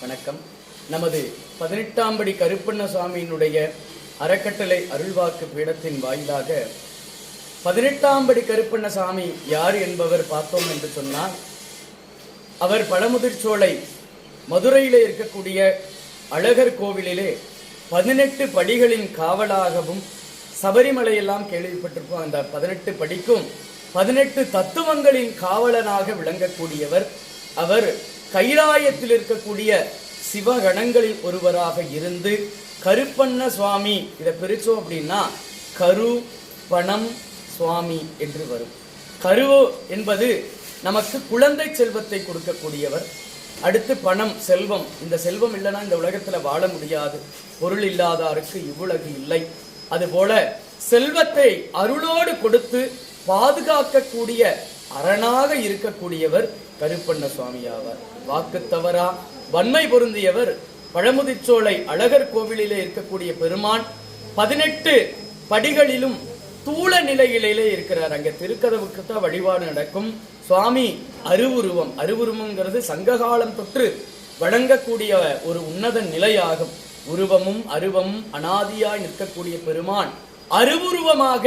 வணக்கம். நமது 18ஆம் படி கருப்பண்ண சுவாமியினுடைய அறக்கட்டளை அருள்வாக்கு பீடத்தின் வாயிலாக 18ஆம் படி கருப்பண்ண சாமி யார் என்பவர் பார்த்தோம் என்று சொன்னால், அவர் பழமுதிர்ச்சோலை மதுரையிலே இருக்கக்கூடிய அழகர் கோவிலிலே 18 படிகளின் காவலாகவும், சபரிமலையெல்லாம் கேள்விப்பட்டிருப்போம், அந்த 18 படிக்கும் 18 தத்துவங்களின் காவலனாக விளங்கக்கூடியவர். அவர் கைலாயத்தில் இருக்கக்கூடிய சிவகணங்களில் ஒருவராக இருந்து கருப்பண்ண சுவாமி, இதை பிரிச்சோம் அப்படின்னா கரு பணம் சுவாமி என்று வரும். கரு என்பது நமக்கு குழந்தை செல்வத்தை கொடுக்கக்கூடியவர். அடுத்து பணம், செல்வம். இந்த செல்வம் இல்லைன்னா இந்த உலகத்துல வாழ முடியாது. பொருள் இல்லாதாருக்கு இவ்வுலகு இல்லை. அதுபோல செல்வத்தை அருளோடு கொடுத்து பாதுகாக்கக்கூடிய அரணாக இருக்கக்கூடியவர் கருப்பண்ண சுவாமி ஆவார். வாக்கு தவறா வன்மை பொருந்தியவர். பழமுதிர்ச்சோலை அழகர் கோவிலிலே இருக்கக்கூடிய பெருமான் 18 படிகளிலும் தூள நிலையிலே இருக்கிறார். அங்க திருக்கதவுக்கு தான் வழிபாடு நடக்கும். சுவாமி அருவுருவம். அருவுருவம்ங்கிறது சங்ககாலம் தொற்று வழங்கக்கூடிய ஒரு உன்னத நிலையாகும். உருவமும் அருவமும் அனாதியாய் நிற்கக்கூடிய பெருமான் அருவுருவமாக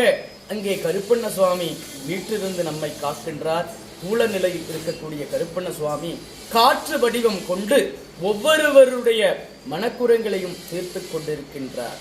அங்கே கருப்பண்ண சுவாமி வீட்டிலிருந்து நம்மை காக்கின்றார். தூள நிலையில் இருக்கக்கூடிய கருப்பண்ண சுவாமி காற்று வடிவம் கொண்டு ஒவ்வொருவருடைய மனக்குறங்களையும் தீர்த்து கொண்டிருக்கின்றார்.